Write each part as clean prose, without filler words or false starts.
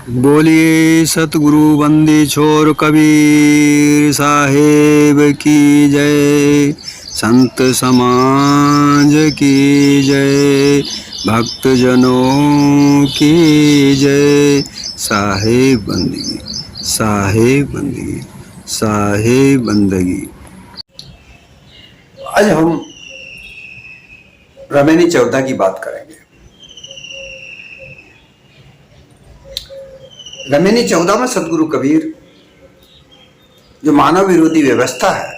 बोलिए सतगुरु बंदी छोर कबीर साहेब की जय। संत समाज की जय। भक्त जनों की जय। साहेब बंदगी, साहेब बंदगी, साहेब बंदगी। आज हम रमैनी चौदह की बात करेंगे। रमैनी चौदह में सतगुरु कबीर जो मानव विरोधी व्यवस्था है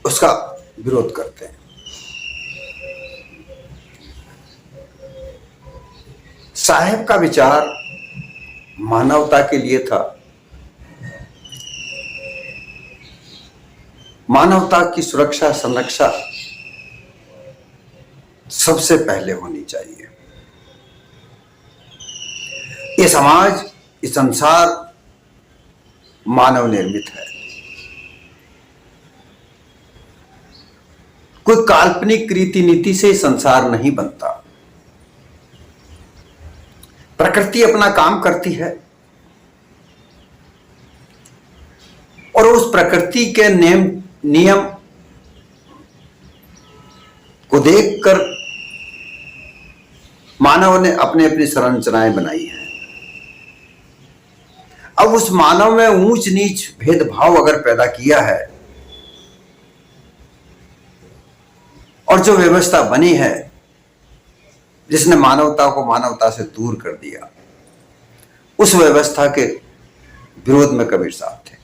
उसका विरोध करते हैं। साहेब का विचार मानवता के लिए था। मानवता की सुरक्षा संरक्षा सबसे पहले होनी चाहिए। ये समाज, ये संसार मानव निर्मित है। कोई काल्पनिक रीति नीति से संसार नहीं बनता। प्रकृति अपना काम करती है और उस प्रकृति के नियम को देखकर मानव ने अपने अपनी संरचनाएं बनाई हैं। अब उस मानव में ऊंच नीच भेदभाव अगर पैदा किया है और जो व्यवस्था बनी है जिसने मानवता को मानवता से दूर कर दिया, उस व्यवस्था के विरोध में कबीर साहब थे।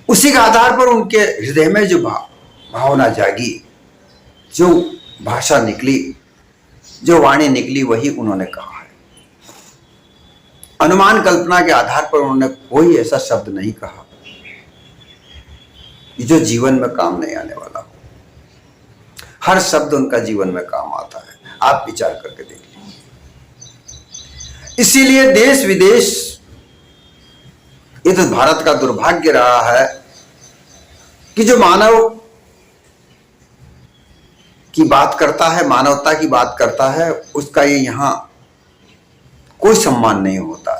उसी के आधार पर उनके हृदय में जो भावना जागी, जो भाषा निकली, जो वाणी निकली, वही उन्होंने कहा है। अनुमान कल्पना के आधार पर उन्होंने कोई ऐसा शब्द नहीं कहा जो जीवन में काम नहीं आने वाला हो। हर शब्द उनका जीवन में काम आता है। आप विचार करके देख लीजिए। इसीलिए देश विदेश, ये तो भारत का दुर्भाग्य रहा है कि जो मानव की बात करता है, मानवता की बात करता है, उसका ये यहां कोई सम्मान नहीं होता।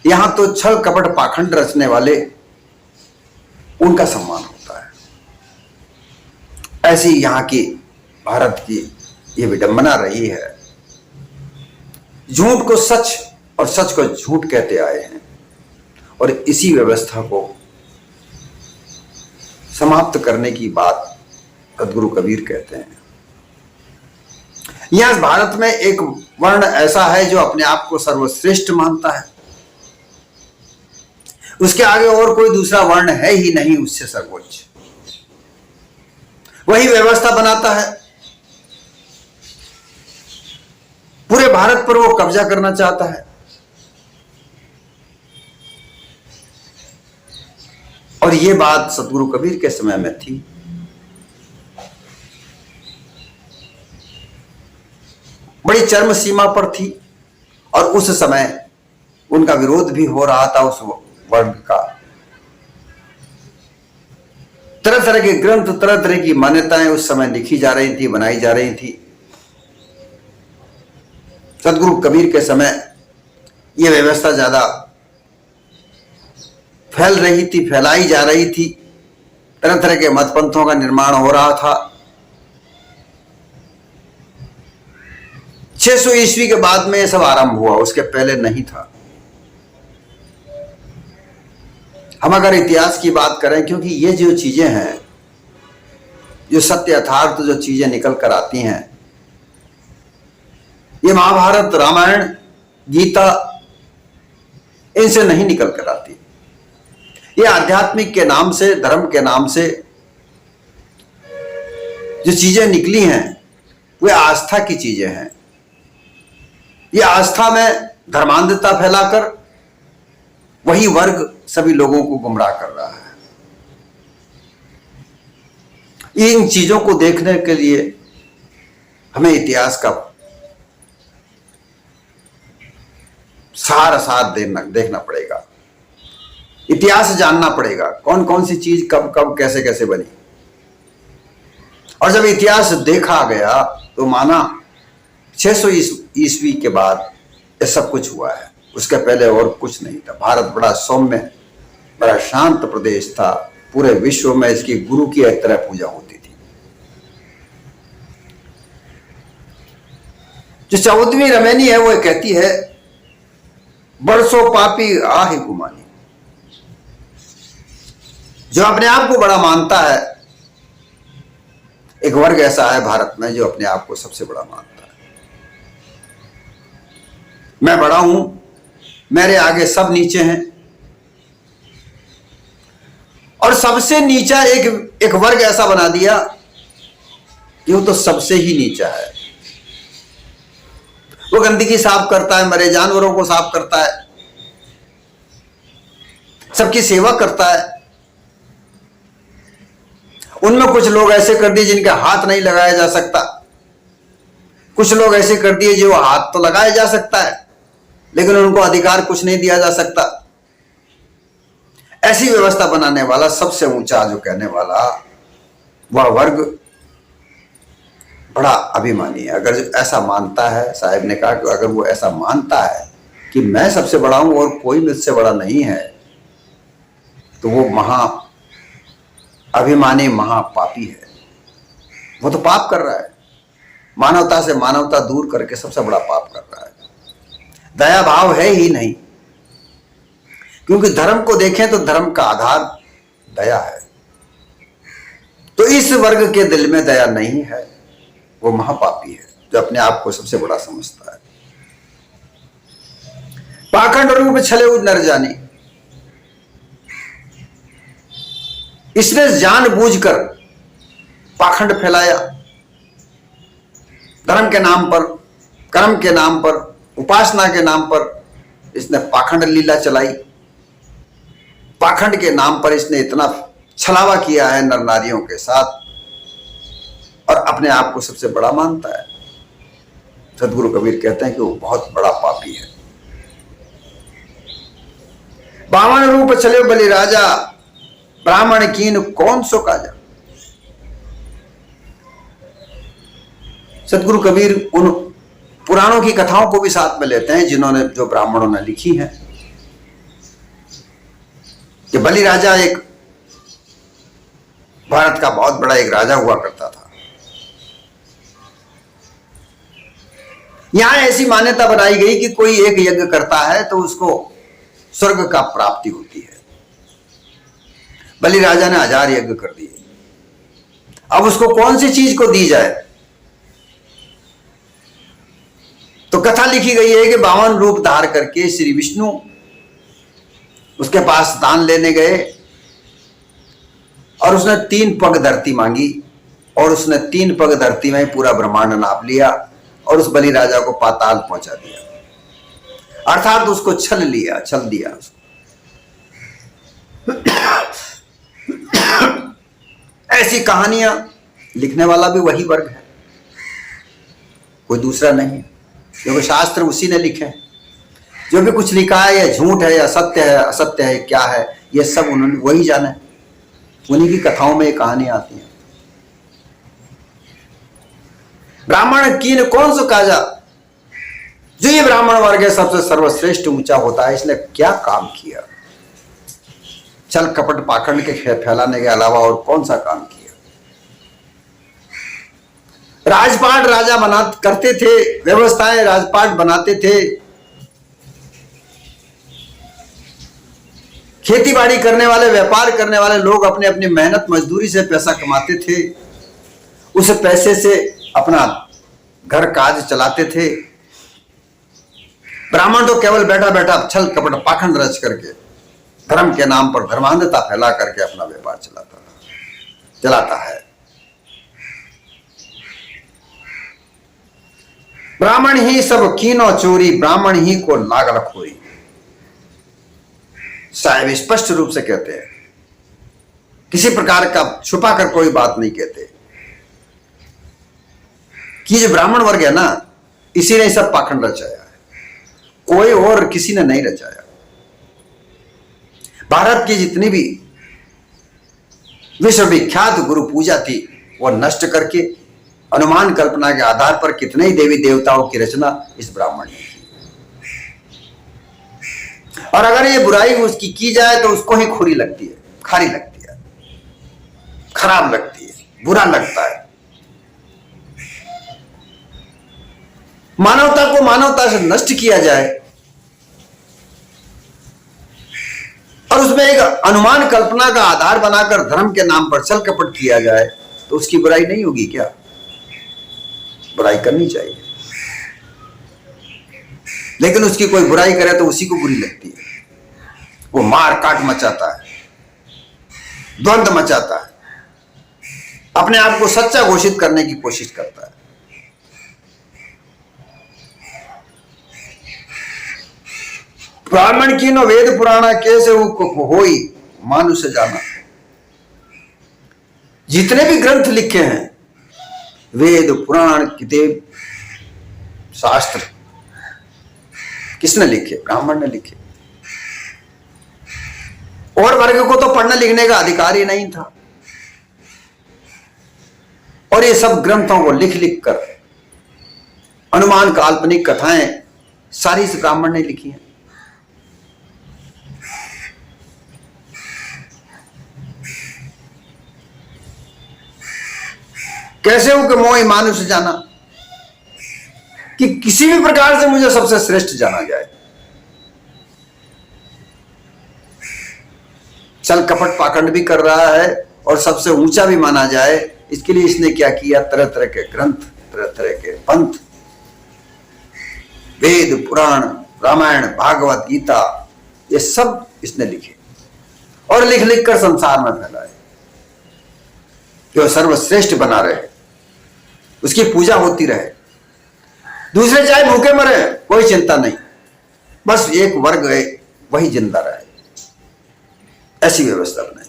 यहां तो छल कपट पाखंड रचने वाले, उनका सम्मान होता है। ऐसी यहां की भारत की ये विडंबना रही है। झूठ को सच और सच को झूठ कहते आए हैं और इसी व्यवस्था को समाप्त करने की बात सतगुरु कबीर कहते हैं। यहां भारत में एक वर्ण ऐसा है जो अपने आप को सर्वश्रेष्ठ मानता है। उसके आगे और कोई दूसरा वर्ण है ही नहीं उससे सर्वोच्च। वही व्यवस्था बनाता है। पूरे भारत पर वो कब्जा करना चाहता है। और ये बात सतगुरु कबीर के समय में थी। बड़ी चरम सीमा पर थी और उस समय उनका विरोध भी हो रहा था। उस वर्ग का तरह तरह के ग्रंथ, तरह तरह की मान्यताएं उस समय लिखी जा रही थी, बनाई जा रही थी। सतगुरु कबीर के समय यह व्यवस्था ज्यादा फैल रही थी, फैलाई जा रही थी। तरह तरह के मत पंथों का निर्माण हो रहा था। 600 ईस्वी के बाद में यह सब आरंभ हुआ, उसके पहले नहीं था। हम अगर इतिहास की बात करें, क्योंकि ये जो चीजें हैं, जो सत्य यथार्थ जो चीजें निकल कर आती हैं, ये महाभारत, रामायण, गीता, इनसे नहीं निकल कर आती। ये आध्यात्मिक के नाम से, धर्म के नाम से जो चीजें निकली हैं, वे आस्था की चीजें हैं। ये आस्था में धर्मांधता फैलाकर वही वर्ग सभी लोगों को गुमराह कर रहा है। इन चीजों को देखने के लिए हमें इतिहास का सारा साथ देखना पड़ेगा। इतिहास जानना पड़ेगा, कौन कौन सी चीज कब कब कैसे कैसे बनी। और जब इतिहास देखा गया तो माना 600 ईस्वी के बाद ये सब कुछ हुआ है। उसके पहले और कुछ नहीं था। भारत बड़ा सौम्य, बड़ा शांत प्रदेश था। पूरे विश्व में इसकी गुरु की एक तरह पूजा होती थी। जो 14वीं रमैनी है वो कहती है, बरसों पापी आहि गुमानी। जो अपने आप को बड़ा मानता है, एक वर्ग ऐसा है भारत में जो अपने आप को सबसे बड़ा मानता है। मैं बड़ा हूं, मेरे आगे सब नीचे हैं। और सबसे नीचा एक वर्ग ऐसा बना दिया कि वो तो सबसे ही नीचा है। वो गंदगी साफ करता है, मरे जानवरों को साफ करता है, सबकी सेवा करता है। उनमें कुछ लोग ऐसे कर दिए जिनके हाथ नहीं लगाया जा सकता, कुछ लोग ऐसे कर दिए जो हाथ तो लगाया जा सकता है लेकिन उनको अधिकार कुछ नहीं दिया जा सकता। ऐसी व्यवस्था बनाने वाला, सबसे ऊंचा जो कहने वाला, वह वर्ग बड़ा अभिमानी है। अगर ऐसा मानता है, साहब ने कहा कि अगर वो ऐसा मानता है कि मैं सबसे बड़ा हूं और कोई मुझसे बड़ा नहीं है, तो वो महा अभिमानी, महापापी है। वो तो पाप कर रहा है, मानवता से मानवता दूर करके सबसे बड़ा पाप कर रहा है। दया भाव है ही नहीं, क्योंकि धर्म को देखें तो धर्म का आधार दया है। तो इस वर्ग के दिल में दया नहीं है, वो महापापी है जो अपने आप को सबसे बड़ा समझता है। पाखंड रूप छले नर जानी, इसने जानबूझकर पाखंड फैलाया। धर्म के नाम पर, कर्म के नाम पर, उपासना के नाम पर इसने पाखंड लीला चलाई। पाखंड के नाम पर इसने इतना छलावा किया है नर नारियों के साथ और अपने आप को सबसे बड़ा मानता है। सदगुरु कबीर कहते हैं कि वो बहुत बड़ा पापी है। 52 रूप चले बलि राजा, ब्राह्मण कीन कौन सो काजा। सदगुरु कबीर उन पुराणों की कथाओं को भी साथ में लेते हैं जो ब्राह्मणों ने लिखी हैं, कि बलि राजा एक भारत का बहुत बड़ा एक राजा हुआ करता था। यहां ऐसी मान्यता बनाई गई कि कोई एक यज्ञ करता है तो उसको स्वर्ग का प्राप्ति होती है। बलि राजा ने 1000 यज्ञ कर दिए। अब उसको कौन सी चीज को दी जाए? तो कथा लिखी गई है कि 52 रूप धार करके श्री विष्णु उसके पास दान लेने गए और उसने 3 पग धरती मांगी और उसने 3 पग धरती में पूरा ब्रह्मांड नाप लिया और उस बलि राजा को पाताल पहुंचा दिया, अर्थात उसको छल दिया उसको। ऐसी कहानियां लिखने वाला भी वही वर्ग है, कोई दूसरा नहीं है, क्योंकि शास्त्र उसी ने लिखे हैं। जो भी कुछ लिखा है, या झूठ है या सत्य है, असत्य है, क्या है, ये सब उन्होंने वही जाना है। उन्हीं की कथाओं में ये कहानियां आती हैं। ब्राह्मण कीन कौन सा काजा, जो ये ब्राह्मण वर्ग है सबसे सर्वश्रेष्ठ ऊंचा होता है, इसने क्या काम किया? छल कपट पाखंड के फैलाने के अलावा और कौन सा काम किया? राजपाट राजा करते थे, व्यवस्थाएं राजपाट बनाते थे, खेती बाड़ी करने वाले, व्यापार करने वाले लोग अपने अपनी मेहनत मजदूरी से पैसा कमाते थे, उस पैसे से अपना घर काज चलाते थे। ब्राह्मण तो केवल बैठा बैठा छल कपट पाखंड रच करके धर्म के नाम पर धर्मांधता फैला करके अपना व्यापार चलाता है। ब्राह्मण ही सब कीनो चोरी, ब्राह्मण ही को लागल खोरी। साहब स्पष्ट रूप से कहते हैं, किसी प्रकार का छुपा कर कोई बात नहीं कहते कि जो ब्राह्मण वर्ग है ना, इसी ने सब पाखंड रचाया है, कोई और किसी ने नहीं रचाया। भारत की जितनी भी विश्वविख्यात गुरु पूजा थी वो नष्ट करके अनुमान कल्पना के आधार पर कितने ही देवी देवताओं की रचना इस ब्राह्मण ने की। और अगर ये बुराई उसकी की जाए तो उसको ही खुरी लगती है, खारी लगती है, खराब लगती है, बुरा लगता है। मानवता को मानवता से नष्ट किया जाए और उसमें एक अनुमान कल्पना का आधार बनाकर धर्म के नाम पर छल कपट किया जाए तो उसकी बुराई नहीं होगी क्या? बुराई करनी चाहिए, लेकिन उसकी कोई बुराई करे तो उसी को बुरी लगती है। वो मार काट मचाता है, द्वंद्व मचाता है, अपने आप को सच्चा घोषित करने की कोशिश करता है। ब्राह्मण की नो वेद पुराणा कैसे होई मानुष जाना। जितने भी ग्रंथ लिखे हैं, वेद पुराण किताब शास्त्र, किसने लिखे? ब्राह्मण ने लिखे। और वर्ग को तो पढ़ने लिखने का अधिकार ही नहीं था। और ये सब ग्रंथों को लिख लिख कर अनुमान काल्पनिक कथाएं सारी इस ब्राह्मण ने लिखी हैं। कैसे हो कि मोह मानुष जाना, कि किसी भी प्रकार से मुझे सबसे श्रेष्ठ जाना जाए। छल कपट पाखंड भी कर रहा है और सबसे ऊंचा भी माना जाए, इसके लिए इसने क्या किया? तरह तरह के ग्रंथ, तरह तरह के पंथ, वेद पुराण, रामायण, भागवत, गीता, ये सब इसने लिखे और लिख लिख कर संसार में फैलाए कि वो सर्वश्रेष्ठ बना रहे, उसकी पूजा होती रहे। दूसरे चाहे भूखे मरे, कोई चिंता नहीं, बस एक वर्ग है वही जिंदा रहे, ऐसी व्यवस्था बनाई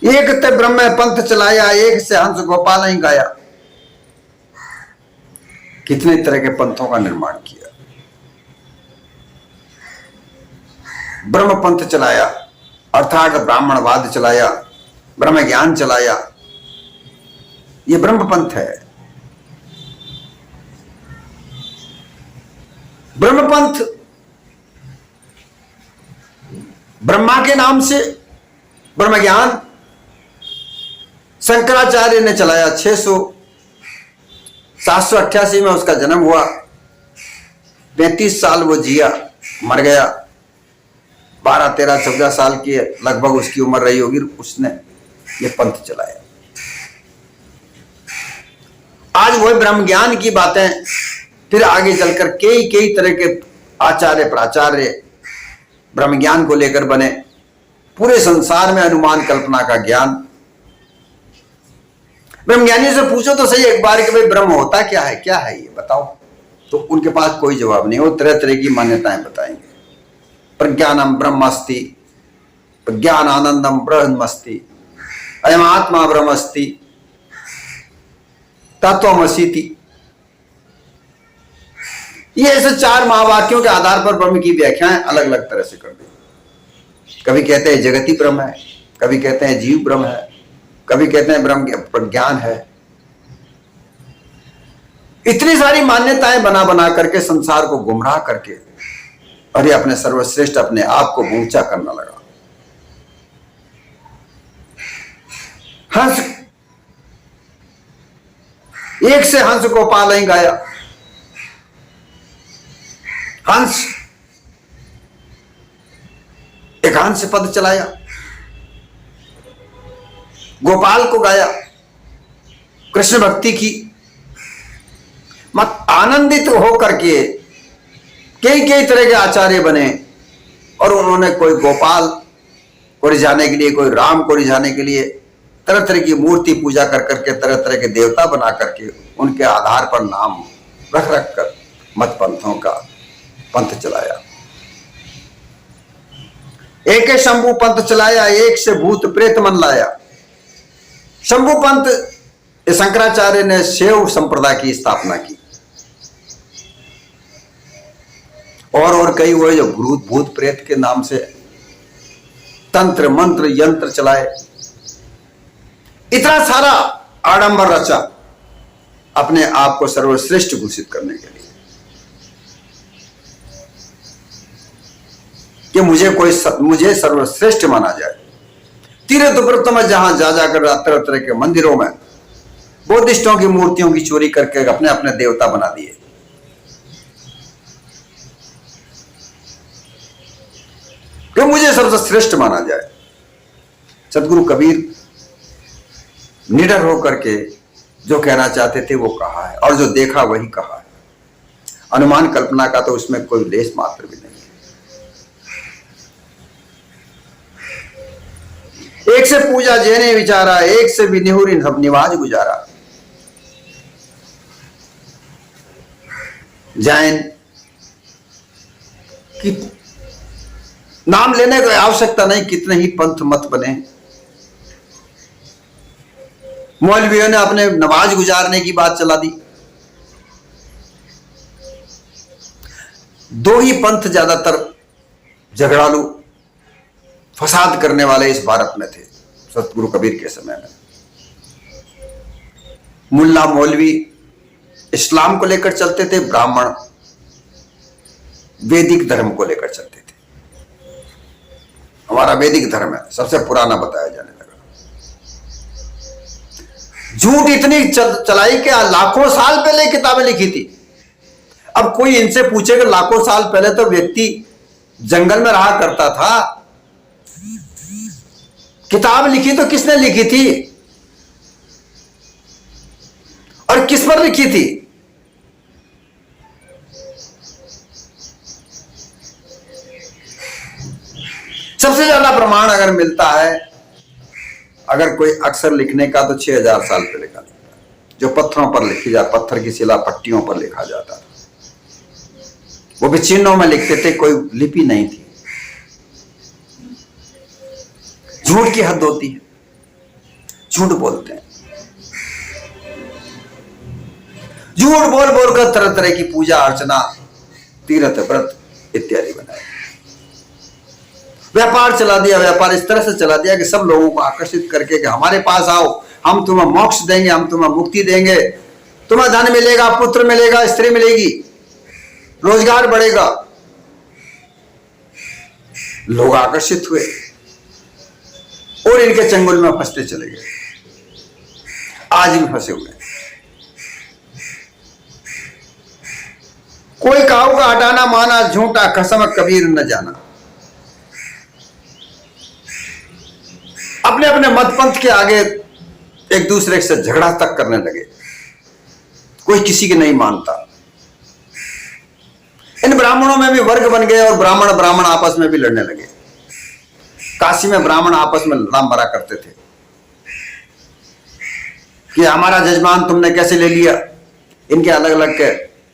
गई। एक ते ब्रह्म पंथ चलाया, एक से हंस गोपाल ही गाया। कितने तरह के पंथों का निर्माण किया। ब्रह्म पंथ चलाया अर्थात ब्राह्मणवाद चलाया, ब्रह्म ज्ञान चलाया, ये ब्रह्म पंथ है। ब्रह्म पंथ ब्रह्मा के नाम से ब्रह्म ज्ञान शंकराचार्य ने चलाया। 788 में उसका जन्म हुआ, 35 साल वो जिया, मर गया। 12, 13, 14 साल की लगभग उसकी उम्र रही होगी, उसने ये पंथ चलाया। आज वही ब्रह्म ज्ञान की बातें फिर आगे चलकर कई तरह के आचार्य प्राचार्य ब्रह्म ज्ञान को लेकर बने। पूरे संसार में अनुमान कल्पना का ज्ञान। ब्रह्मज्ञानी से पूछो तो सही एक बार कि भाई ब्रह्म होता क्या है, क्या है ये बताओ, तो उनके पास कोई जवाब नहीं। वो तरह तरह की मान्यताएं बताएंगे। प्रज्ञानम ब्रह्मस्ति, प्रज्ञान आनंदम ब्रह्मस्ति, अयम आत्मा ब्रह्मस्ति, तत्वमसीति। ये ऐसे 4 महावाक्यों के आधार पर ब्रह्म की व्याख्याएं अलग अलग तरह से कर दी। कभी कहते हैं जगती ब्रह्म है, कभी कहते हैं जीव ब्रह्म है, कभी कहते हैं ब्रह्म प्रज्ञान है। इतनी सारी मान्यताएं बना बना करके संसार को गुमराह करके और ये अपने सर्वश्रेष्ठ अपने आप को ऊंचा करना लगा। हंस, एक से हंस गोपाल ही गाया। हंस, एक हंस पद चलाया, गोपाल को गाया, कृष्ण भक्ति की। मत आनंदित होकर के कई तरह के आचार्य बने और उन्होंने कोई गोपाल को रिझाने के लिए, कोई राम को रिझाने के लिए तरह तरह की मूर्ति पूजा कर करके, तरह तरह के देवता बना करके उनके आधार पर नाम रख रख कर मत पंथों का पंथ चलाया। एक शंभु पंथ चलाया, एक से भूत प्रेत मन लाया। शंभु पंथ शंकराचार्य ने शैव संप्रदाय की स्थापना की और कई वो जो भूत प्रेत के नाम से तंत्र मंत्र यंत्र चलाए, इतना सारा आडंबर रचा अपने आप को सर्वश्रेष्ठ घोषित करने के लिए कि मुझे सर्वश्रेष्ठ माना जाए। तीर्थ व्रत में जहां जा जाकर तरह तरह के मंदिरों में बौद्धिस्टों की मूर्तियों की चोरी करके अपने अपने देवता बना दिए। कि मुझे सबसे श्रेष्ठ माना जाए। सदगुरु कबीर निडर होकर के जो कहना चाहते थे वो कहा है, और जो देखा वही कहा है। अनुमान कल्पना का तो उसमें कोई लेस मात्र भी नहीं है। एक से पूजा जेने विचारा, एक से भी निहुरी सब निवाज गुजारा। जैन की नाम लेने की आवश्यकता नहीं, कितने ही पंथ मत बने। मौलवियों ने अपने नमाज गुजारने की बात चला दी। दो ही पंथ ज्यादातर झगड़ालू फसाद करने वाले इस भारत में थे सतगुरु कबीर के समय में। मुल्ला मौलवी इस्लाम को लेकर चलते थे, ब्राह्मण वैदिक धर्म को लेकर चलते थे। हमारा वैदिक धर्म है, सबसे पुराना बताया जाने लगा। झूठ इतनी चलाई कि लाखों साल पहले किताबें लिखी थी। अब कोई इनसे पूछे कि लाखों साल पहले तो व्यक्ति जंगल में रहा करता था, किताब लिखी तो किसने लिखी थी और किस पर लिखी थी? सबसे ज्यादा प्रमाण अगर मिलता है, अगर कोई अक्षर लिखने का, तो 6000 साल पहले का लिखता है, जो पत्थरों पर लिखी जा, पत्थर की शिला पट्टियों पर लिखा जाता था। वो भी चिन्हों में लिखते थे, कोई लिपि नहीं थी। झूठ की हद होती है, झूठ बोलते हैं। झूठ बोल बोलकर तरह तरह की पूजा अर्चना, तीर्थ व्रत इत्यादि बनाए। व्यापार चला दिया, व्यापार इस तरह से चला दिया कि सब लोगों को आकर्षित करके कि हमारे पास आओ, हम तुम्हें मोक्ष देंगे, हम तुम्हें मुक्ति देंगे, तुम्हें धन मिलेगा, पुत्र मिलेगा, स्त्री मिलेगी, रोजगार बढ़ेगा। लोग आकर्षित हुए और इनके चंगुल में फंसते चले गए। आज भी फंसे हुए। कोई काऊ का हटाना माना, झूठा कसम कबीर न जाना। अपने अपने मत पंथ के आगे एक दूसरे से झगड़ा तक करने लगे, कोई किसी की नहीं मानता। इन ब्राह्मणों में भी वर्ग बन गए और ब्राह्मण ब्राह्मण आपस में भी लड़ने लगे। काशी में ब्राह्मण आपस में लड़ा मरा करते थे कि हमारा जजमान तुमने कैसे ले लिया। इनके अलग अलग के,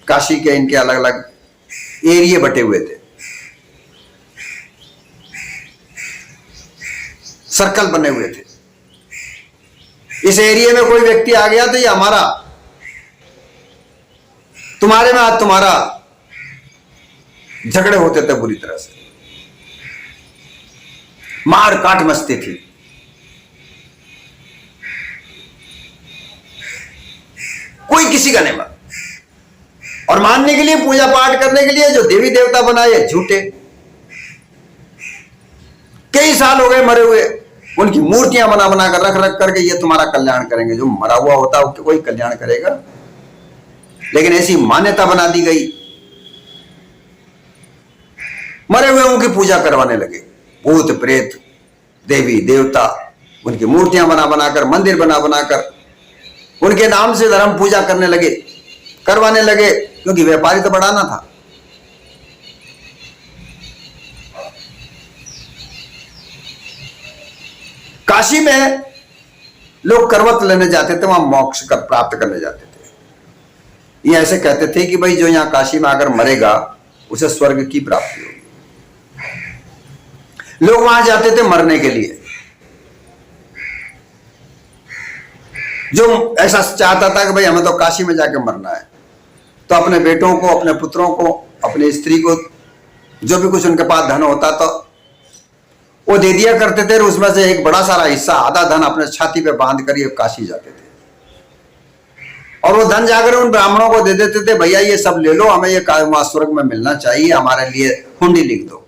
काशी के इनके अलग अलग एरिया बटे हुए थे, सर्कल बने हुए थे। इस एरिया में कोई व्यक्ति आ गया तो ये हमारा, तुम्हारे में आज तुम्हारा, झगड़े होते थे बुरी तरह से, मार काट मस्ती थी। कोई किसी का नहीं मान, और मानने के लिए, पूजा पाठ करने के लिए जो देवी देवता बनाए झूठे। कई साल हो गए मरे हुए, उनकी मूर्तियां बना बना कर रख रख करके ये तुम्हारा कल्याण करेंगे। जो मरा हुआ होता है कोई कल्याण करेगा, लेकिन ऐसी मान्यता बना दी गई, मरे हुए की पूजा करवाने लगे। भूत प्रेत देवी देवता उनकी मूर्तियां बना बनाकर, मंदिर बना बनाकर उनके नाम से धर्म पूजा करने लगे, करवाने लगे, क्योंकि व्यापारी तो बढ़ाना था। काशी में लोग करवत लेने जाते थे, वहां मोक्ष कर प्राप्त करने जाते थे। ये ऐसे कहते थे कि भाई जो यहां काशी में आकर मरेगा उसे स्वर्ग की प्राप्ति होगी। लोग वहां जाते थे मरने के लिए। जो ऐसा चाहता था कि भाई हमें तो काशी में जाके मरना है, तो अपने बेटों को, अपने पुत्रों को, अपनी स्त्री को, जो भी कुछ उनके पास धन होता तो वो दे दिया करते थे, और उसमें से एक बड़ा सारा हिस्सा, आधा धन अपने छाती पे बांध कर ये काशी जाते थे, और वो धन जाकर उन ब्राह्मणों को दे देते थे, भैया ये सब ले लो, हमें ये वहां स्वर्ग में मिलना चाहिए, हमारे लिए हुंडी लिख दो।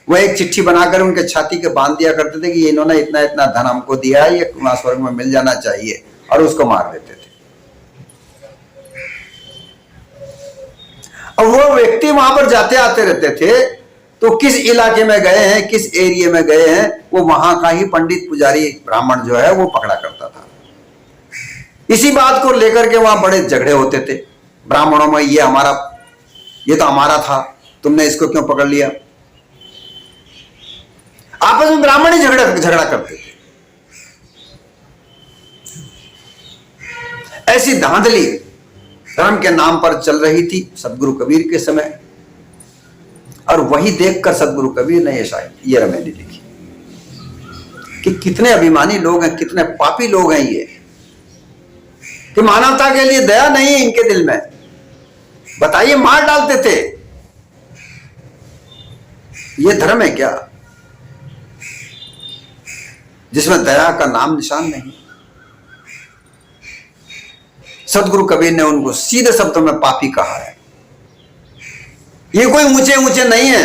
वो एक चिट्ठी बनाकर उनके छाती के बांध दिया करते थे कि इन्होंने इतना इतना धन हमको दिया है, ये वहां स्वर्ग में मिल जाना चाहिए, और उसको मार देते थे। और वो व्यक्ति वहां पर जाते आते रहते थे, तो किस इलाके में गए हैं, किस एरिया में गए हैं, वो वहां का ही पंडित पुजारी ब्राह्मण जो है वो पकड़ा करता था। इसी बात को लेकर के वहां बड़े झगड़े होते थे ब्राह्मणों में, ये तो हमारा था, तुमने इसको क्यों पकड़ लिया। आपस में ब्राह्मण ही झगड़ा करते थे। ऐसी धांधली धर्म के नाम पर चल रही थी सदगुरु कबीर के समय, और वही देखकर सदगुरु कबीर ने ये रमेली लिखी कि कितने अभिमानी लोग हैं, कितने पापी लोग हैं ये, कि मानवता के लिए दया नहीं है इनके दिल में। बताइए, मार डालते थे। ये धर्म है क्या जिसमें दया का नाम निशान नहीं। सदगुरु कबीर ने उनको सीधे शब्दों में पापी कहा है। ये कोई ऊंचे ऊंचे नहीं है,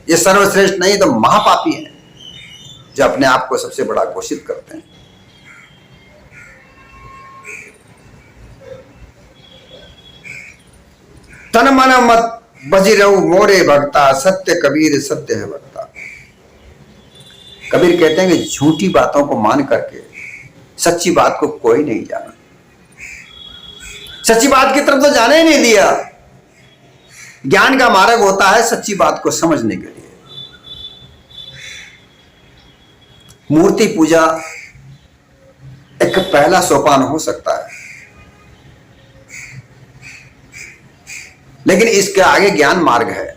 ये सर्वश्रेष्ठ नहीं, तो महापापी है जो अपने आप को सबसे बड़ा घोषित करते हैं। तन मन मत बजिरऊ मोरे भक्ता, सत्य कबीर सत्य है भक्ता। कबीर कहते हैं कि झूठी बातों को मान करके सच्ची बात को कोई नहीं जाना, सच्ची बात की तरफ तो जाने ही नहीं दिया। ज्ञान का मार्ग होता है सच्ची बात को समझने के लिए। मूर्ति पूजा एक पहला सोपान हो सकता है, लेकिन इसके आगे ज्ञान मार्ग है।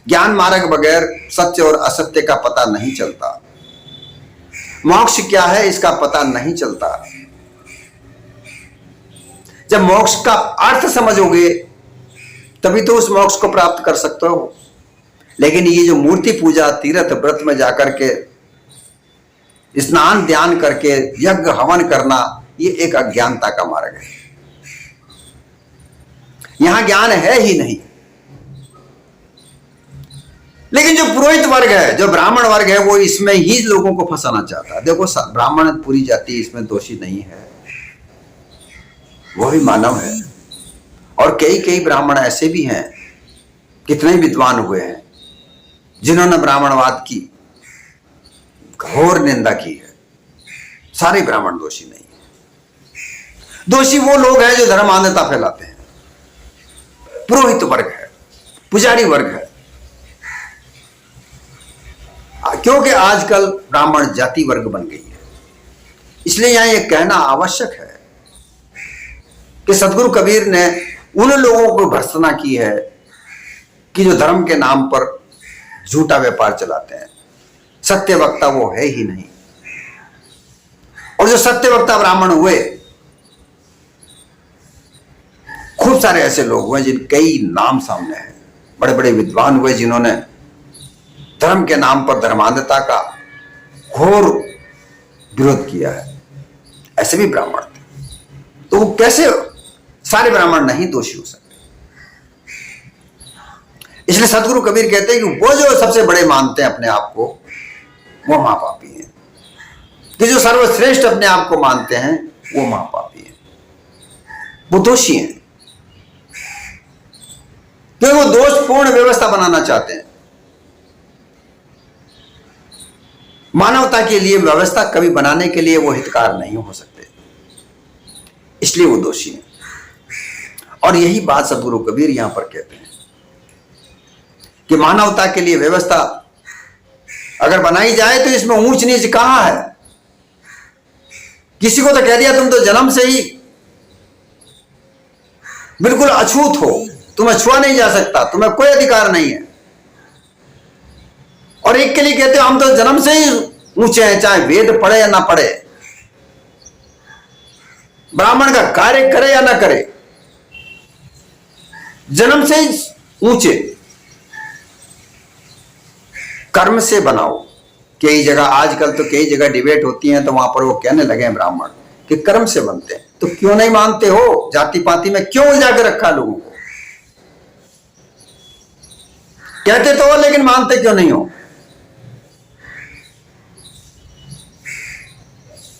ज्ञान मार्ग बगैर सत्य और असत्य का पता नहीं चलता। मोक्ष क्या है इसका पता नहीं चलता। जब मोक्ष का अर्थ समझोगे तभी तो उस मोक्ष को प्राप्त कर सकते हो। लेकिन ये जो मूर्ति पूजा, तीर्थ व्रत में जाकर के स्नान ध्यान करके यज्ञ हवन करना, ये एक अज्ञानता का मार्ग है। यहां ज्ञान है ही नहीं। लेकिन जो पुरोहित वर्ग है, जो ब्राह्मण वर्ग है, वो इसमें ही लोगों को फंसाना चाहता है। देखो, ब्राह्मण पूरी जाति इसमें दोषी नहीं है, वो भी मानव है। और कई कई ब्राह्मण ऐसे भी हैं, कितने विद्वान हुए हैं, जिन्होंने ब्राह्मणवाद की घोर निंदा की है। सारे ब्राह्मण दोषी नहीं है। दोषी वो लोग हैं जो धर्मांधता फैलाते हैं। पुरोहित वर्ग है, पुजारी वर्ग है। क्योंकि आजकल ब्राह्मण जाति वर्ग बन गई है, इसलिए यहां यह कहना आवश्यक है कि सदगुरु कबीर ने उन लोगों को भर्त्सना की है कि जो धर्म के नाम पर झूठा व्यापार चलाते हैं। सत्य वक्ता वो है ही नहीं। और जो सत्य वक्ता ब्राह्मण हुए, खूब सारे ऐसे लोग हुए जिन कई नाम सामने हैं, बड़े बड़े विद्वान हुए जिन्होंने धर्म के नाम पर धर्मांधता का घोर विरोध किया है। ऐसे भी ब्राह्मण थे। तो वो कैसे, सारे ब्राह्मण नहीं दोषी हो सकते। इसलिए सदगुरु कबीर कहते हैं कि वो जो सबसे बड़े मानते हैं अपने आप को, वो महापापी हैं। कि जो सर्वश्रेष्ठ अपने आप को मानते हैं, वो महापापी हैं, वो दोषी हैं। क्योंकि वो दोषपूर्ण व्यवस्था बनाना चाहते हैं। मानवता के लिए व्यवस्था कभी बनाने के लिए वो हितकार नहीं हो सकते, इसलिए वो दोषी हैं। और यही बात सदगुरु कबीर यहां पर कहते हैं कि मानवता के लिए व्यवस्था अगर बनाई जाए तो इसमें ऊंच नीच कहां है। किसी को तो कह दिया तुम तो जन्म से ही बिल्कुल अछूत हो, तुम्हें छुआ नहीं जा सकता, तुम्हें कोई अधिकार नहीं है। और एक के लिए कहते हो हम तो जन्म से ही ऊंचे हैं, चाहे वेद पढ़े या ना पढ़े, ब्राह्मण का कार्य करे या ना करे, जन्म से ही ऊंचे। कर्म से बनाओ। कई जगह आजकल तो कई जगह डिबेट होती है, तो वहां पर वो कहने लगे हैं ब्राह्मण कि कर्म से बनते हैं। तो क्यों नहीं मानते हो? जाति पाति में क्यों उलझा के रखा लोगों को? कहते तो हो लेकिन मानते क्यों नहीं हो?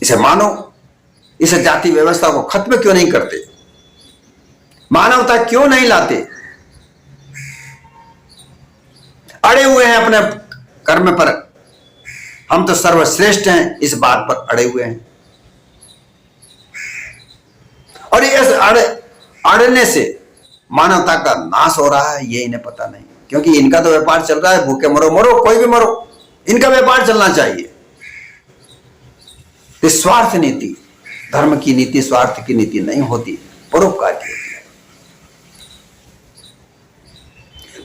इसे मानो, इस जाति व्यवस्था को खत्म क्यों नहीं करते? मानवता क्यों नहीं लाते? अड़े हुए हैं अपने कर्म पर, हम तो सर्वश्रेष्ठ हैं, इस बात पर अड़े हुए हैं। और इस अड़ने से मानवता का नाश हो रहा है, ये इन्हें पता नहीं। क्योंकि इनका तो व्यापार चल रहा है, भूखे मरो मरो, कोई भी मरो, इनका व्यापार चलना चाहिए। स्वार्थ नीति, धर्म की नीति स्वार्थ की नीति नहीं होती, परोपकार की होती है।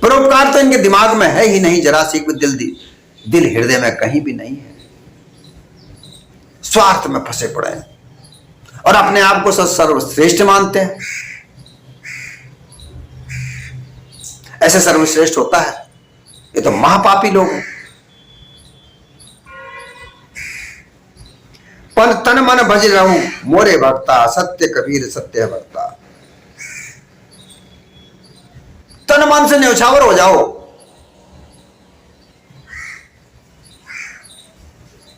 परोपकार तो इनके दिमाग में है ही नहीं, जरा सी भी दिल हृदय में कहीं भी नहीं है। स्वार्थ में फंसे पड़े हैं और अपने आप को सर्वश्रेष्ठ मानते हैं। ऐसे सर्वश्रेष्ठ होता है? ये तो महापापी लोग हैं। पर तन मन भज रहूं मोरे भक्ता, सत्य कबीर सत्य भक्ता। तन मन से न्यौछावर हो जाओ।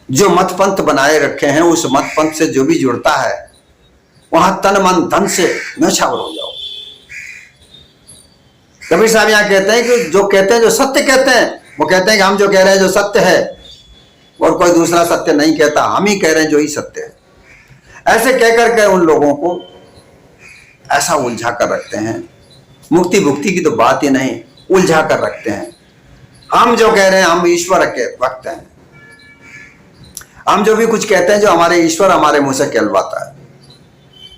जो मत पंथ बनाए रखे हैं, उस मत पंथ से जो भी जुड़ता है, वहां तन मन धन से न्यौछावर हो जाओ। कबीर साहब यहां कहते हैं कि जो कहते हैं, जो सत्य कहते हैं, वो कहते हैं कि हम जो कह रहे हैं जो सत्य है, और कोई दूसरा सत्य नहीं कहता, हम ही कह रहे हैं जो ही सत्य है। ऐसे कहकर के उन लोगों को ऐसा उलझा कर रखते हैं, मुक्ति भुक्ति की तो बात ही नहीं, उलझा कर रखते हैं। हम जो कह रहे हैं, हम ईश्वर के भक्त हैं, हम जो भी कुछ कहते हैं, जो हमारे ईश्वर हमारे मुंह से कहलवाता है,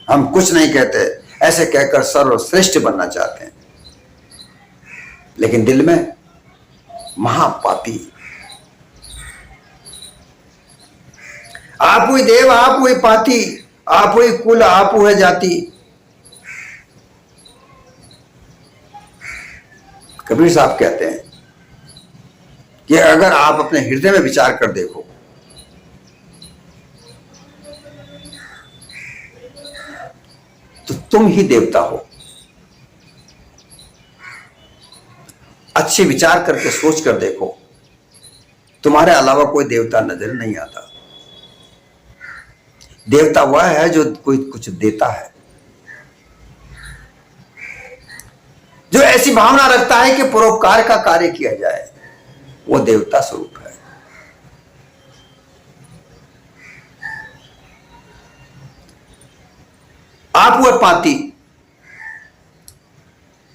हम कुछ नहीं कहते। ऐसे कहकर सर्वश्रेष्ठ बनना चाहते हैं, लेकिन दिल में महापापी। आप ही देव, आप ही पाती, आप ही कुल, आप है जाति। कबीर साहब कहते हैं कि अगर आप अपने हृदय में विचार कर देखो, तो तुम ही देवता हो। अच्छे विचार करके सोच कर देखो, तुम्हारे अलावा कोई देवता नजर नहीं आता। देवता वह है जो कोई कुछ देता है, जो ऐसी भावना रखता है कि परोपकार का कार्य किया जाए, वो देवता स्वरूप है। आप वह पाती,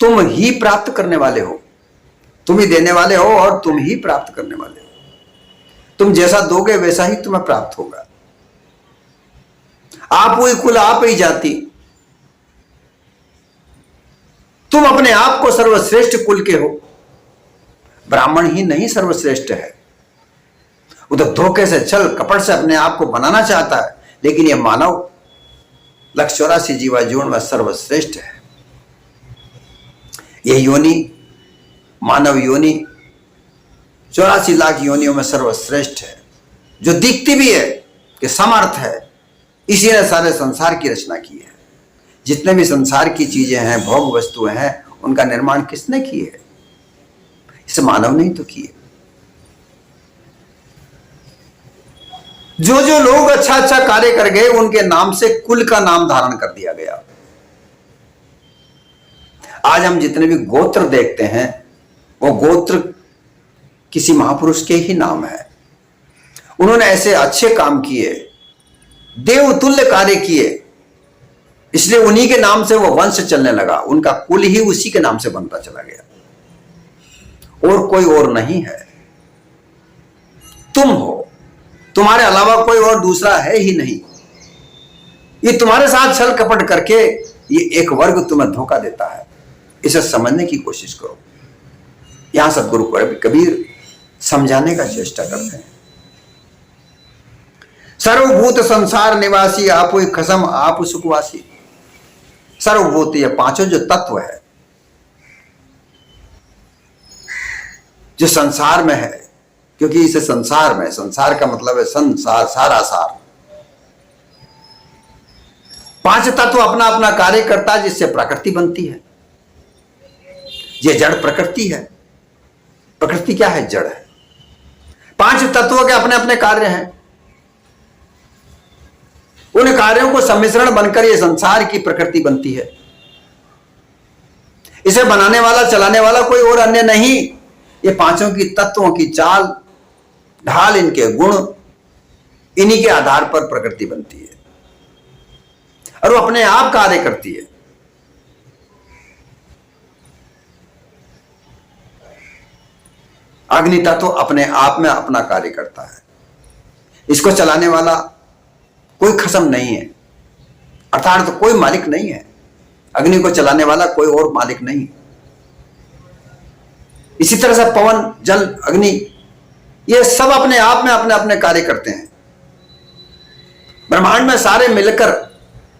तुम ही प्राप्त करने वाले हो, तुम ही देने वाले हो और तुम ही प्राप्त करने वाले हो। तुम जैसा दोगे वैसा ही तुम्हें प्राप्त होगा। आप वही कुल, आप ही जाति। तुम अपने आप को सर्वश्रेष्ठ कुल के हो। ब्राह्मण ही नहीं सर्वश्रेष्ठ है, वो तो धोखे से, छल कपट से अपने आप को बनाना चाहता है। लेकिन यह मानव 184 जीवा जीवन में सर्वश्रेष्ठ है। यह योनि, मानव योनि 84 लाख योनियों में सर्वश्रेष्ठ है, जो दिखती भी है कि समर्थ है। इसी ने सारे संसार की रचना की है। जितने भी संसार की चीजें हैं, भोग वस्तुएं हैं, उनका निर्माण किसने किए है? इस मानव ने ही तो किए। जो जो लोग अच्छा अच्छा कार्य कर गए, उनके नाम से कुल का नाम धारण कर दिया गया। आज हम जितने भी गोत्र देखते हैं, वो गोत्र किसी महापुरुष के ही नाम है। उन्होंने ऐसे अच्छे काम किए, देवतुल्य कार्य किए, इसलिए उन्हीं के नाम से वो वंश चलने लगा। उनका कुल ही उसी के नाम से बनता चला गया, और कोई और नहीं है। तुम हो, तुम्हारे अलावा कोई और दूसरा है ही नहीं। ये तुम्हारे साथ छल कपट करके ये एक वर्ग तुम्हें धोखा देता है। इसे समझने की कोशिश करो। यहां सदगुरु कबीर समझाने का चेष्टा करते हैं। सर्वभूत संसार निवासी, आप ही खसम आप सुखवासी। सर्वभूत, ये पांचों जो तत्व है, जो संसार में है, क्योंकि इस संसार में, संसार का मतलब है संसार, सारा सार, 5 तत्व अपना अपना कार्य करता है, जिससे प्रकृति बनती है। ये जड़ प्रकृति है। प्रकृति क्या है? जड़ है। 5 तत्वों के अपने अपने कार्य हैं। उन कार्यों को सम्मिश्रण बनकर ये संसार की प्रकृति बनती है। इसे बनाने वाला, चलाने वाला कोई और अन्य नहीं, ये 5 की तत्वों की चाल ढाल, इनके गुण, इन्हीं के आधार पर प्रकृति बनती है और वो अपने आप कार्य करती है। अग्नि तत्व अपने आप में अपना कार्य करता है। इसको चलाने वाला कोई खसम नहीं है, अर्थात तो कोई मालिक नहीं है। अग्नि को चलाने वाला कोई और मालिक नहीं। इसी तरह से पवन, जल, अग्नि, ये सब अपने आप में अपने अपने कार्य करते हैं। ब्रह्मांड में सारे मिलकर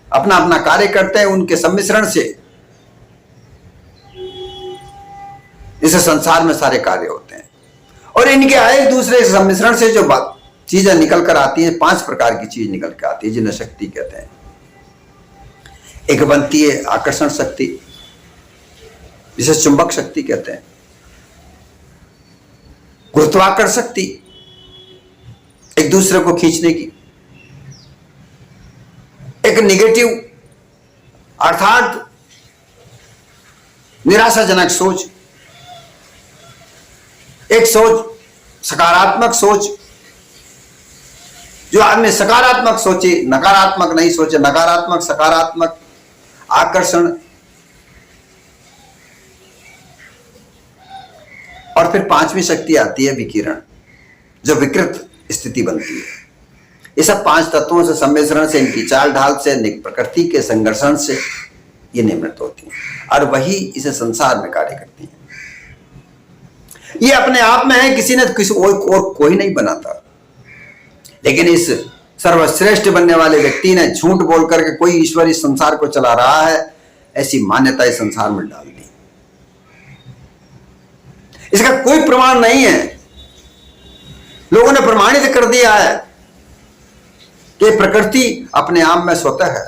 अपना अपना कार्य करते हैं। उनके सम्मिश्रण से इस संसार में सारे कार्य होते हैं और इनके एक दूसरे के सम्मिश्रण से जो चीजें निकल कर आती हैं, 5 प्रकार की चीज निकल कर आती है, जिन्हें शक्ति कहते हैं। एक बनती है आकर्षण शक्ति, जिसे चुंबक शक्ति कहते हैं। गुरुत्वाकर्षण शक्ति, एक दूसरे को खींचने की। एक निगेटिव अर्थात निराशाजनक सोच, एक सोच सकारात्मक सोच। जो आदमी सकारात्मक सोचे, नकारात्मक नहीं सोचे, नकारात्मक सकारात्मक आकर्षण। और फिर 5वीं शक्ति आती है विकिरण, जो विकृत स्थिति बनती है। ये सब 5 तत्वों से सम्मिश्रण से, इनकी चाल ढाल से, प्रकृति के संघर्षण से ये निर्मित होती है और वही इसे संसार में कार्य करती है। ये अपने आप में है, किसी ने किसी और कोई नहीं बनाता। लेकिन इस सर्वश्रेष्ठ बनने वाले व्यक्ति ने झूठ बोल करके कोई ईश्वर इस संसार को चला रहा है, ऐसी मान्यता इस संसार में डाल दी। इसका कोई प्रमाण नहीं है। लोगों ने प्रमाणित कर दिया है कि प्रकृति अपने आप में स्वतः है।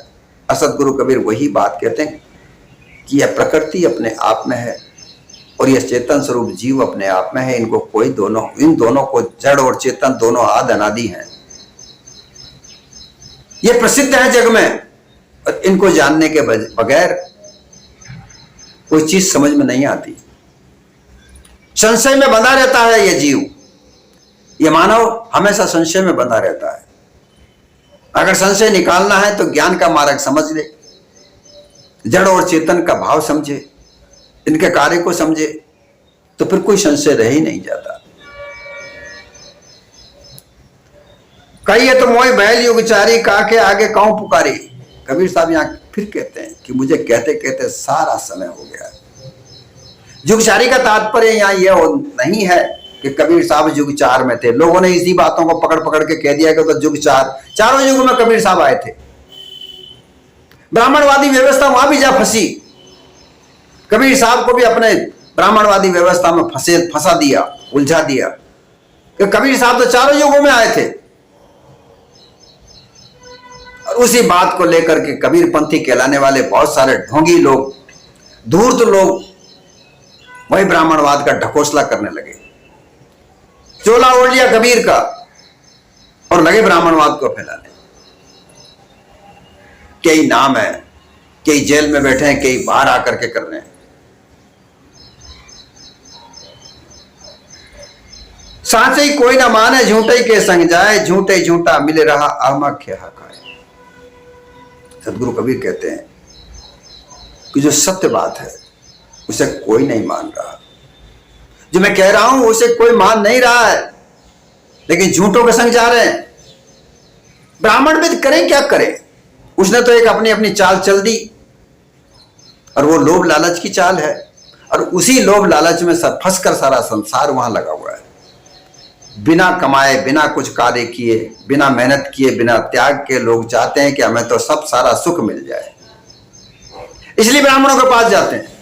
असदगुरु कबीर वही बात कहते हैं कि यह प्रकृति अपने आप में है और यह चेतन स्वरूप जीव अपने आप में है। इनको कोई दोनों, इन दोनों को, जड़ और चेतन दोनों आदि अनादि हैं। ये प्रसिद्ध है जग में और इनको जानने के बगैर कोई चीज समझ में नहीं आती। संशय में बंधा रहता है ये जीव, ये मानव हमेशा संशय में बंधा रहता है। अगर संशय निकालना है तो ज्ञान का मार्ग समझ ले, जड़ और चेतन का भाव समझे, इनके कार्य को समझे, तो फिर कोई संशय रह ही नहीं जाता। कहिए तो मोय बैल युगचारी, काके आगे कौन पुकारी। कबीर साहब यहाँ फिर कहते हैं कि मुझे कहते कहते सारा समय हो गया। युगचारी का तात्पर्य यहाँ यह नहीं है कि कबीर साहब युग 4 में थे। लोगों ने इसी बातों को पकड़ पकड़ के कह दिया कि तो युग 4, चारों युग में कबीर साहब आए थे। ब्राह्मणवादी व्यवस्था वहां भी जा फंसी। कबीर साहब को भी अपने ब्राह्मणवादी व्यवस्था में फंसा दिया, उलझा दिया कि कबीर साहब तो चारों युगों में आए थे। और उसी बात को लेकर के कबीर पंथी कहलाने वाले बहुत सारे ढोंगी लोग, धूर्त लोग वही ब्राह्मणवाद का ढकोसला करने लगे। चोला ओढ़ लिया कबीर का और लगे ब्राह्मणवाद को फैलाने। कई नाम है, कई जेल में बैठे हैं, कई बाहर आकर के कर रहे हैं। साचे ही कोई ना माने, झूठे के संग जाए, झूठे झूठा मिले रहा अहमक है हकाए। सदगुरु कबीर कहते हैं कि जो सत्य बात है उसे कोई नहीं मान रहा। जो मैं कह रहा हूं उसे कोई मान नहीं रहा है, लेकिन झूठों के संग जा रहे हैं। ब्राह्मण भी करें क्या करें, उसने तो एक अपनी अपनी चाल चल दी और वो लोभ लालच की चाल है। और उसी लोभ लालच में सब फंसकर सारा संसार वहां लगा हुआ है। बिना कमाए, बिना कुछ कार्य किए, बिना मेहनत किए, बिना त्याग के लोग चाहते हैं कि हमें तो सब सारा सुख मिल जाए, इसलिए ब्राह्मणों के पास जाते हैं।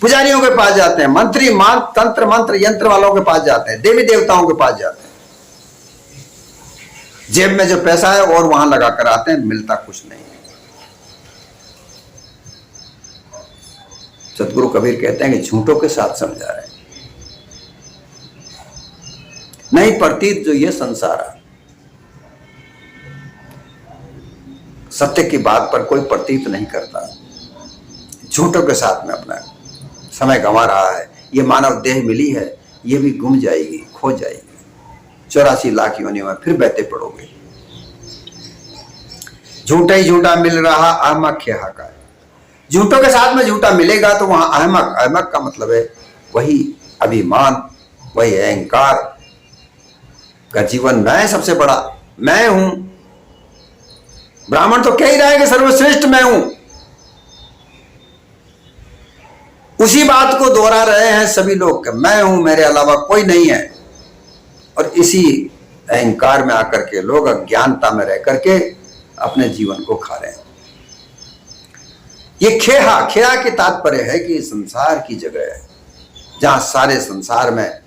पुजारियों के पास जाते हैं, मंत्री तंत्र मंत्र यंत्र वालों के पास जाते हैं, देवी देवताओं के पास जाते हैं। जेब में जो पैसा है और वहां लगा कर आते हैं, मिलता कुछ नहीं है। सतगुरु कबीर कहते हैं कि झूठों के साथ समझा रहे हैं, नहीं प्रतीत जो ये संसार है। सत्य की बात पर कोई प्रतीत नहीं करता, झूठों के साथ में अपना समय गंवा रहा है। ये मानव देह मिली है, ये भी गुम जाएगी, खो जाएगी, 84 लाख योनियों में फिर बहते पड़ोगे। झूठा ही झूठा मिल रहा, अहमक खेहा का। झूठों के साथ में झूठा मिलेगा तो वहां अहमक, अहमक का मतलब है वही अभिमान, वही अहंकार का जीवन। मैं सबसे बड़ा, मैं हूं। ब्राह्मण तो कह ही रहा है कि सर्वश्रेष्ठ मैं हूं। उसी बात को दोहरा रहे हैं सभी लोग, मैं हूं, मेरे अलावा कोई नहीं है। और इसी अहंकार में आकर के लोग अज्ञानता में रह करके अपने जीवन को खा रहे हैं। ये खेहा, खेहा की तात्पर्य है कि संसार की जगह है जहां सारे संसार में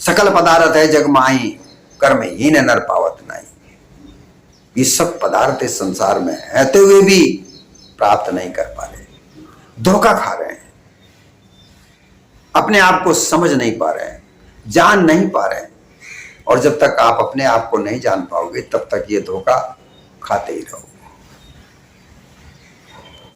सकल पदार्थ है जग माही, कर्म हीन नर पावत नहीं। ये सब पदार्थ इस संसार में रहते हुए भी प्राप्त नहीं कर पा रहे, धोखा खा रहे हैं, अपने आप को समझ नहीं पा रहे हैं, जान नहीं पा रहे हैं। और जब तक आप अपने आप को नहीं जान पाओगे तब तक ये धोखा खाते ही रहोगे।